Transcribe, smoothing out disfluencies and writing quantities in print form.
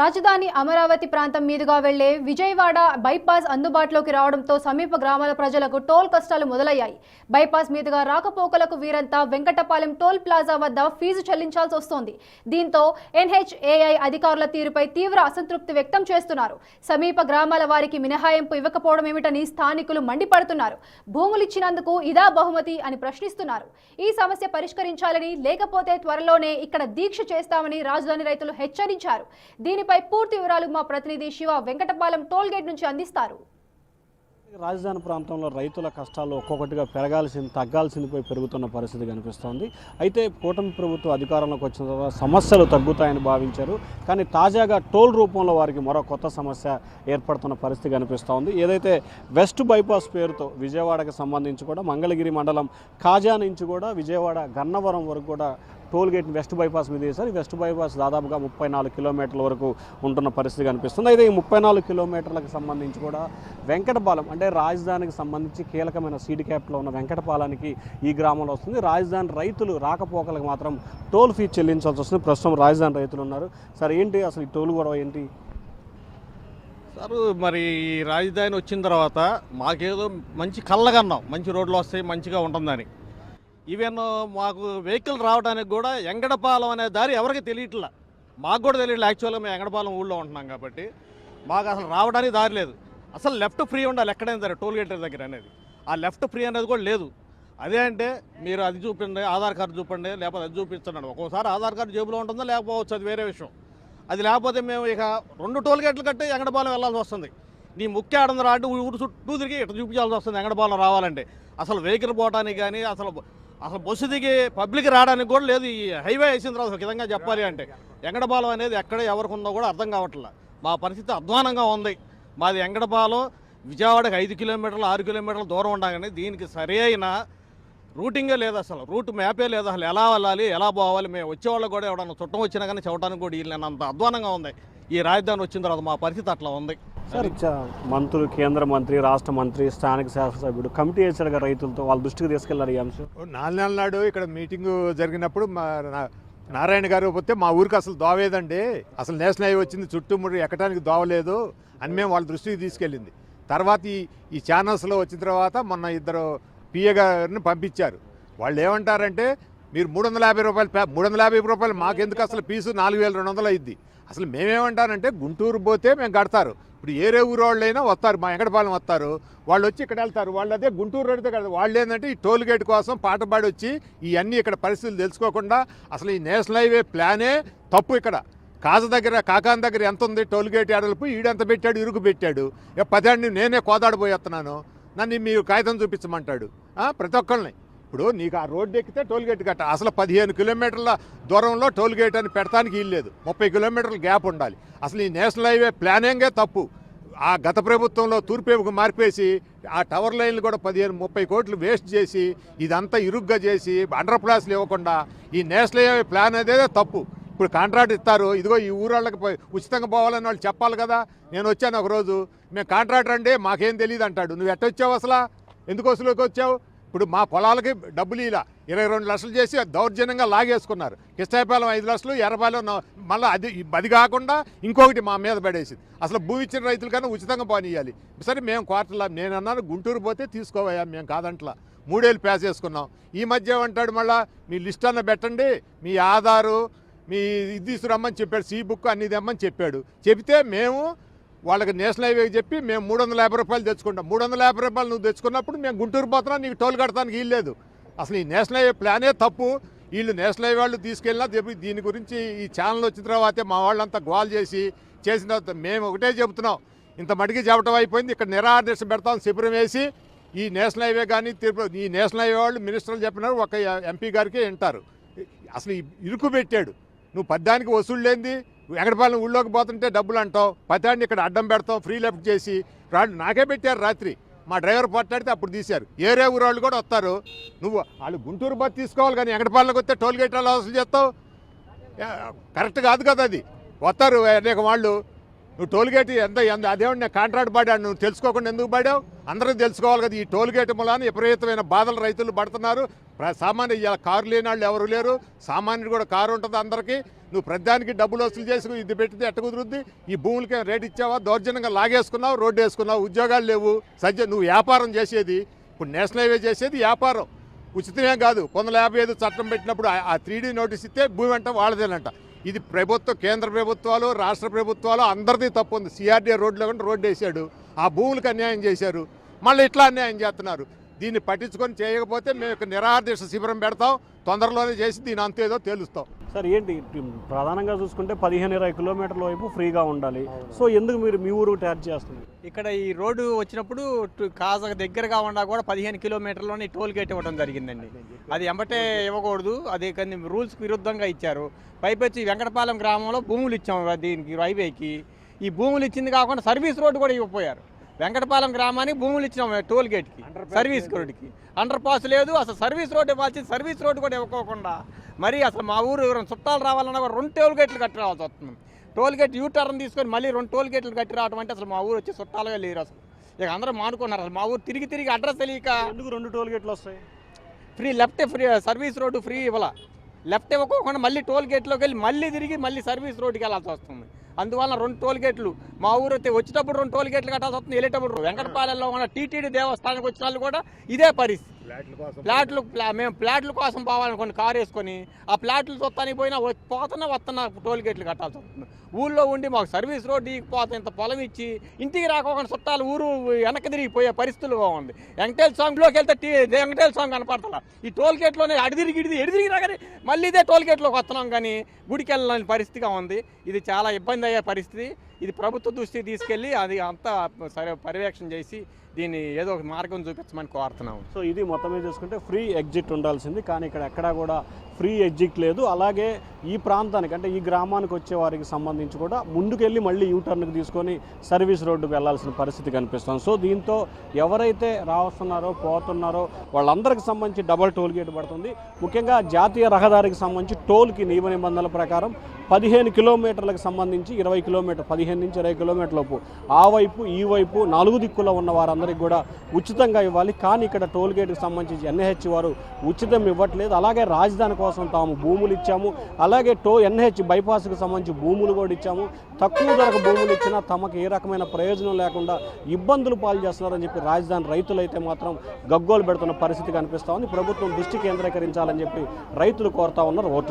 రాజధాని అమరావతి ప్రాంతం మీదుగా వెళ్లే విజయవాడ బైపాస్ అందుబాటులోకి రావడంతో సమీప గ్రామాల ప్రజలకు టోల్ కష్టాలు మొదలయ్యాయి. బైపాస్ మీదుగా రాకపోకలకు వీరంతా వెంకటపాలెం టోల్ ప్లాజా వద్ద ఫీజు చెల్లించాల్సి వస్తోంది. దీంతో ఎన్హెచ్ఏఐ అధికారుల తీరుపై తీవ్ర అసంతృప్తి వ్యక్తం చేస్తున్నారు. సమీప గ్రామాల వారికి మినహాయింపు ఇవ్వకపోవడం ఏమిటని స్థానికులు మండిపడుతున్నారు. భూములిచ్చినందుకు ఇదా బహుమతి అని ప్రశ్నిస్తున్నారు. ఈ సమస్య పరిష్కరించాలని, లేకపోతే త్వరలోనే ఇక్కడ దీక్ష చేస్తామని రాజధాని రైతులు హెచ్చరించారు. దీనిపై పూర్తి వివరాలు మా ప్రతినిధి శివ వెంకటపాలెం టోల్ గేట్ నుంచి అందిస్తారు. రాజధాని ప్రాంతంలో రైతుల కష్టాలు ఒక్కొక్కటిగా తగ్గాల్సిందిపై పెరుగుతున్న పరిస్థితి కనిపిస్తోంది. అయితే కూటమి ప్రభుత్వం అధికారంలోకి వచ్చిన తర్వాత సమస్యలు తగ్గుతాయని భావించారు. కానీ తాజాగా టోల్ రూపంలో వారికి మరో కొత్త సమస్య ఏర్పడుతున్న పరిస్థితి కనిపిస్తోంది. ఏదైతే వెస్ట్ బైపాస్ పేరుతో విజయవాడకి సంబంధించి కూడా మంగళగిరి మండలం కాజా నుంచి కూడా విజయవాడ గన్నవరం వరకు కూడా టోల్ గేట్ వెస్ట్ బైపాస్ మీద వేశారు. ఈ వెస్ట్ బైపాస్ దాదాపుగా 34 కిలోమీటర్ల వరకు ఉంటున్న పరిస్థితి కనిపిస్తుంది. అయితే ఈ 34 కిలోమీటర్లకు సంబంధించి కూడా వెంకటపాలెం అంటే రాజధానికి సంబంధించి కీలకమైన సీడ్ క్యాపిటల్ ఉన్న వెంకటపాలానికి ఈ గ్రామంలో వస్తుంది. రాజధాని రైతులు రాకపోకలకు మాత్రం టోల్ ఫీజు చెల్లించాల్సి వస్తుంది. ప్రస్తుతం రాజధాని రైతులు ఉన్నారు. సార్ ఏంటి అసలు ఈ టోల్ గొడవ ఏంటి? సార్ మరి రాజధాని వచ్చిన తర్వాత మాకేదో మంచి కళ్ళగన్నాం, మంచి రోడ్లు వస్తాయి, మంచిగా ఉంటుందని. ఈవెన్ మాకు వెహికల్ రావడానికి కూడా ఎంగడపాలెం అనే దారి ఎవరికి తెలియట్లా, మాకు కూడా తెలియట్లేదు. యాక్చువల్గా మేము ఎంగడపాలెం ఊళ్ళో ఉంటున్నాం కాబట్టి మాకు అసలు రావడానికి దారి లేదు. అసలు లెఫ్ట్ ఫ్రీ ఉండాలి ఎక్కడైనా సరే టోల్ గేట్ దగ్గర అనేది. ఆ లెఫ్ట్ ఫ్రీ అనేది కూడా లేదు. అదే అంటే మీరు అది చూపండి, ఆధార్ కార్డు చూపండి, లేకపోతే అది చూపించండి. ఒక్కోసారి ఆధార్ కార్డు జేబులో ఉంటుందో లేకపోవచ్చు, అది వేరే విషయం. అది లేకపోతే మేము ఇక 2 టోల్ గేట్లు కట్టి ఎంగడపాలెం వెళ్ళాల్సి వస్తుంది. నీ ముఖ్య ఆడందరూ ఆడి ఊరు చుట్టూ తిరిగి ఇట్లా చూపించాల్సి వస్తుంది ఎంగడపాలెం రావాలంటే. అసలు వెహికల్ పోవడానికి కానీ అసలు బస్సు దిగి పబ్లిక్ రావడానికి కూడా లేదు. ఈ హైవే వేసిన తర్వాత ఒక విధంగా చెప్పాలి అంటే ఎంగడపాలెం అనేది ఎక్కడ ఎవరికి ఉందో కూడా అర్థం కావట్లేదు. మా పరిస్థితి అధ్వానంగా ఉంది. మాది ఎంగడపాలెం విజయవాడకి 5 కిలోమీటర్లు 6 కిలోమీటర్ల దూరం ఉండగానే దీనికి సరైన రూటింగే లేదు, అసలు రూట్ మ్యాపే లేదు. అసలు ఎలా వెళ్ళాలి, ఎలా పోవాలి, మేము వచ్చేవాళ్ళకి కూడా ఎవడన్నా చుట్టం వచ్చినా కానీ చెప్పడానికి కూడా వీళ్ళని అంత అధ్వానంగా ఉంది. ఈ రాజధాని వచ్చిన తర్వాత మా పరిస్థితి అట్లా ఉంది. సార్ మంత్రులు, కేంద్ర మంత్రి, రాష్ట్ర మంత్రి, స్థానిక శాసనసభ్యుడు కమిటీ వేసాడుగా రైతులతో, వాళ్ళ దృష్టికి తీసుకెళ్లారు ఈ అంశం. 4 నెలల నాడు ఇక్కడ మీటింగు జరిగినప్పుడు నారాయణ గారు పోతే మా ఊరికి అసలు దోవేదండి, అసలు నేషనల్ హైవే వచ్చింది, చుట్టుముడి ఎక్కడానికి దోవలేదు అని మేము వాళ్ళ దృష్టికి తీసుకెళ్ళింది. తర్వాత ఈ ఛానల్స్లో వచ్చిన తర్వాత మొన్న 2 పిఏ గారిని పంపించారు. వాళ్ళు ఏమంటారంటే మీరు 350 రూపాయలు మాకెందుకు, అసలు ఫీజు 4200 అయింది. అసలు మేమేమంటారంటే గుంటూరు పోతే మేము కడతారు, ఇప్పుడు ఏరే ఊరు వాళ్ళు అయినా వస్తారు, మా ఎంగడపాలెం వస్తారు, వాళ్ళు వచ్చి ఇక్కడ వెళ్తారు. వాళ్ళు అదే గుంటూరు రోడ్డుతో కదా, వాళ్ళు ఏంటంటే ఈ టోల్ గేట్ కోసం పాటపాడి వచ్చి ఇవన్నీ ఇక్కడ పరిస్థితులు తెలుసుకోకుండా అసలు ఈ నేషనల్ హైవే ప్లానే తప్పు. ఇక్కడ కాకాన్ దగ్గర ఎంత ఉంది టోల్ గేట్ ఎడల్పు, ఈడెంత పెట్టాడు, ఇరుకు పెట్టాడు. 10 ఏళ్ళు నేనే కోదాడిపోయేస్తున్నాను, నన్ను మీరు కాగితం చూపించమంటాడు ప్రతి ఒక్కరిని. ఇప్పుడు నీకు ఆ రోడ్డు ఎక్కితే టోల్ గేట్ కట్ట, అసలు 15 కిలోమీటర్ల దూరంలో టోల్ గేట్ అని పెడతానికి వీల్లేదు, 30 కిలోమీటర్ల గ్యాప్ ఉండాలి. అసలు ఈ నేషనల్ హైవే ప్లానింగే తప్పు. ఆ గత ప్రభుత్వంలో తూర్పేపుకు మార్పేసి ఆ టవర్ లైన్లు కూడా 15-30 కోట్లు వేస్ట్ చేసి ఇదంతా ఇరుగ్గా చేసి అండర్ ప్లాస్లు ఇవ్వకుండా ఈ నేషనల్ హైవే ప్లాన్ అదేదే తప్పు. ఇప్పుడు కాంట్రాక్ట్ ఇస్తారు, ఇదిగో ఈ ఊరాళ్ళకి ఉచితంగా పోవాలని వాళ్ళు చెప్పాలి కదా. నేను వచ్చాను ఒకరోజు, మేము కాంట్రాక్టర్ అండి మాకేం తెలియదు అంటాడు. నువ్వు ఎట్టొచ్చావు, అసలు ఎందుకు వసూలుకి వచ్చావు? ఇప్పుడు మా పొలాలకి డబ్బులు ఇలా 22 లక్షలు చేసి దౌర్జన్యంగా లాగేసుకున్నారు. కిష్టాయపాలెం 5 లక్షలు, ఎర్రపాలెం మళ్ళీ అది కాకుండా ఇంకొకటి మా మీద పడేసింది. అసలు భూమి ఇచ్చిన రైతుల కన్నా ఉచితంగా పోనీయాలి. సరే మేము క్వార్టర్లా, నేను అన్నాను గుంటూరు పోతే తీసుకోవయ్యా, మేము కాదంట్లా, 3 ఏళ్ళు ప్యాస్ చేసుకున్నాం. ఈ మధ్య ఏమంటాడు మళ్ళీ మీ లిస్ట్ అన్న పెట్టండి, మీ ఆధారు, మీ ఇది తీసుకురమ్మని చెప్పాడు, సీ బుక్ అన్ని తెమ్మని చెప్పాడు. చెబితే మేము వాళ్ళకి నేషనల్ హైవేకి చెప్పి మేము 350 రూపాయలు తెచ్చుకుంటాం. 350 రూపాయలు నువ్వు తెచ్చుకున్నప్పుడు మేము గుంటూరు పోతున్నా, నీకు టోల్ కడతానికి వీల్లేదు. అసలు ఈ నేషనల్ హైవే ప్లానే తప్పు. వీళ్ళు నేషనల్ హైవే వాళ్ళు తీసుకెళ్ళినా దీని గురించి ఈ ఛానల్ వచ్చిన తర్వాతే మా వాళ్ళంతా గోల్ చేసిన తర్వాత మేము ఒకటే చెబుతున్నాం, ఇంత మటుకి చెప్పడం అయిపోయింది, ఇక్కడ నిరాదర్శ పెడతాం, శిబిరం వేసి ఈ నేషనల్ హైవే కానీ ఈ నేషనల్ హైవే వాళ్ళు మినిస్టర్లు చెప్పినారు, ఒక ఎంపీ గారికి వింటారు. అసలు ఇరుకు పెట్టాడు. నువ్వు పద్దానికి వసూలు లేనిది వెంకటపాలెం ఊళ్ళోకి పోతుంటే డబ్బులు అంటావు, 10 ఏళ్ళు ఇక్కడ అడ్డం పెడతాం, ఫ్రీ లెఫ్ట్ చేసి నాకే పెట్టారు. రాత్రి మా డ్రైవర్ పట్టాడితే అప్పుడు తీశారు. ఏరే ఊరు వాళ్ళు కూడా వస్తారు. నువ్వు వాళ్ళు గుంటూరు బస్ తీసుకోవాలి కానీ వెంకటపాలెంకి వస్తే టోల్ గేట్ అలా వసూలు చేస్తావు, కరెక్ట్ కాదు కదా. అది వస్తారు అనేక వాళ్ళు, నువ్వు టోల్ గేట్ ఎంత అదేమంటే నేను కాంట్రాక్ట్ పడ్డాడు, నువ్వు తెలుసుకోకుండా ఎందుకు పడావు? అందరూ తెలుసుకోవాలి కదా. ఈ టోల్ గేట్ మూలాన విపరీతమైన బాధలు రైతులు పడుతున్నారు. సామాన్య కారు లేని వాళ్ళు ఎవరు లేరు, సామాన్యుడు కూడా కారు ఉంటుంది అందరికీ. నువ్వు ప్రతిదానికి డబ్బులు వసూలు చేసి ఇది పెట్టితే ఎట్ట కుదురుద్ది? ఈ భూములకి రేటు ఇచ్చావా? దౌర్జన్యంగా లాగేసుకున్నావు, రోడ్డు వేసుకున్నావు, ఉద్యోగాలు లేవు. నువ్వు వ్యాపారం చేసేది ఇప్పుడు నేషనల్ హైవే చేసేది వ్యాపారం, ఉచితమే కాదు. 155 చట్టం పెట్టినప్పుడు ఆ 3D నోటీస్ ఇస్తే భూమి అంట వాళ్ళదేనంట. ఇది ప్రభుత్వం, కేంద్ర ప్రభుత్వాలు, రాష్ట్ర ప్రభుత్వాలు అందరిది తప్పు ఉంది. సిఆర్డీఏ రోడ్లో కంటే రోడ్డు వేసాడు, ఆ భూములకు అన్యాయం చేశారు, మళ్ళీ ఇట్లా అన్యాయం చేస్తున్నారు. దీన్ని పట్టించుకొని చేయకపోతే మేము నిరాదీక్ష శిబిరం పెడతాం, తొందరలోనే చేసి దీని అంతేదో తేలుస్తాం. సార్ ఏంటి ప్రధానంగా చూసుకుంటే 15-20 కిలోమీటర్ల వైపు ఫ్రీగా ఉండాలి. సో ఎందుకు మీరు మీ ఊరు ట్యాచ్ చేస్తున్నారు? ఇక్కడ ఈ రోడ్డు వచ్చినప్పుడు కాజా దగ్గరగా ఉన్నా కూడా 15 కిలోమీటర్లోనే టోల్ గేట్ ఇవ్వడం జరిగిందండి. అది ఎంబటే ఇవ్వకూడదు, అది కొన్ని రూల్స్కి విరుద్ధంగా ఇచ్చారు. పైపెచ్చి వెంకటపాలెం గ్రామంలో భూములు ఇచ్చాము దీనికి హైవేకి. ఈ భూములు ఇచ్చింది కాకుండా సర్వీస్ రోడ్డు కూడా ఇవ్వకపోయారు. వెంకటపాలెం గ్రామానికి భూములు ఇచ్చినాము టోల్ గేట్కి, సర్వీస్ రోడ్డుకి. అండర్ పాస్ లేదు, అసలు సర్వీస్ రోడ్డు ఇవ్వాల్సింది సర్వీస్ రోడ్డు కూడా ఇవ్వకోకుండా మరి అసలు మా ఊరు ఎవరైనా చుట్టాలు రావాలన్నా కూడా 2 టోల్ గేట్లు కట్టి రావాల్సి వస్తుంది. టోల్ గేట్ యూటర్న్ తీసుకొని మళ్ళీ 2 టోల్ గేట్లు కట్టి రావడం అంటే అసలు మా ఊరు వచ్చి చుట్టాలుగా లేరు. అసలు ఇక అందరూ మానుకున్నారు. అసలు మా ఊరు తిరిగి అడ్రస్ తెలియక ఎందుకు 2 టోల్ గేట్లు వస్తాయి? Free left free service road free ఇవ్వాల, లెఫ్ట్ ఇవ్వకోకుండా మళ్ళీ టోల్ గేట్లోకి వెళ్ళి మళ్ళీ తిరిగి మళ్ళీ సర్వీస్ రోడ్డుకి వెళ్ళాల్సి వస్తుంది. అందువల్ల 2 టోల్ గేట్లు మా ఊరు అయితే వచ్చేటప్పుడు 2 టోల్ గేట్లు కట్టాల్సి వస్తుంది, వెళ్ళేటప్పుడు. వెంకటపాలెంలో ఉన్న టీటీడీ దేవస్థానానికి వచ్చిన వాళ్ళు కూడా ఇదే పరిస్థితి. మేము ప్లాట్ల కోసం పోవాలనుకోండి, కారు వేసుకొని ఆ ప్లాట్లు చూస్తానికి పోయినా వస్తున్న టోల్ గేట్లు కట్టాల్సి వస్తుంది. ఊళ్ళో ఉండి మాకు సర్వీస్ రోడ్డు ఇకపోతే ఇంత పొలం ఇచ్చి ఇంటికి రాకోకుండా చుట్టాలు ఊరు వెనక్కి తిరిగిపోయే పరిస్థితులుగా ఉంది. వెంకటేశ్వర సాంగ్లోకి వెళ్తే వెంకటేశ్వర సాంగ్ కనపడతా. ఈ టోల్ గేట్లోనే ఎడిదిరిగి రాగానే మళ్ళీ ఇదే టోల్ గేట్లోకి వస్తున్నాం, కానీ గుడికి వెళ్ళని పరిస్థితిగా ఉంది. ఇది చాలా ఇబ్బంది అయ్యే పరిస్థితి. ఇది ప్రభుత్వ దృష్టికి తీసుకెళ్ళి అది అంతా సరే పర్యవేక్షణ చేసి దీన్ని ఏదో ఒక మార్గం చూపించమని కోరుతున్నాము. సో ఇది మొత్తం మీద చూసుకుంటే ఫ్రీ ఎగ్జిట్ ఉండాల్సింది, కానీ ఇక్కడ ఎక్కడా కూడా ఫ్రీ ఎగ్జిట్ లేదు. అలాగే ఈ ప్రాంతానికి అంటే ఈ గ్రామానికి వచ్చే వారికి సంబంధించి కూడా ముందుకెళ్ళి మళ్ళీ యూటర్న్కి తీసుకొని సర్వీస్ రోడ్డుకు వెళ్లాల్సిన పరిస్థితి కనిపిస్తుంది. సో దీంతో ఎవరైతే రాస్తున్నారో పోతున్నారో వాళ్ళందరికీ సంబంధించి డబల్ టోల్ గేట్ పడుతుంది. ముఖ్యంగా జాతీయ రహదారికి సంబంధించి టోల్కి నియమ నిబంధనల ప్రకారం 15 కిలోమీటర్లకు సంబంధించి 20 కిలోమీటర్ 15 నుంచి 20 కిలోమీటర్ల లోపు ఆ వైపు ఈ వైపు 4 దిక్కుల్లో ఉన్న వారందరికీ కూడా ఉచితంగా ఇవ్వాలి. కానీ ఇక్కడ టోల్ గేట్కి సంబంధించి ఎన్హెచ్ వారు ఉచితం ఇవ్వట్లేదు. అలాగే రాజధాని కోసం తాము భూములు ఇచ్చాము, అలాగే ఎన్హెచ్ బైపాస్కి సంబంధించి భూములు కూడా ఇచ్చాము. తక్కువ ధరకు భూములు ఇచ్చినా తమకు ఏ రకమైన ప్రయోజనం లేకుండా ఇబ్బందులు పాలు చేస్తున్నారని చెప్పి రాజధాని రైతులైతే మాత్రం గగ్గోలు పెడుతున్న పరిస్థితి కనిపిస్తూ ఉంది. ప్రభుత్వం దృష్టి కేంద్రీకరించాలని చెప్పి రైతులు కోరుతా ఉన్నారు. ఓటు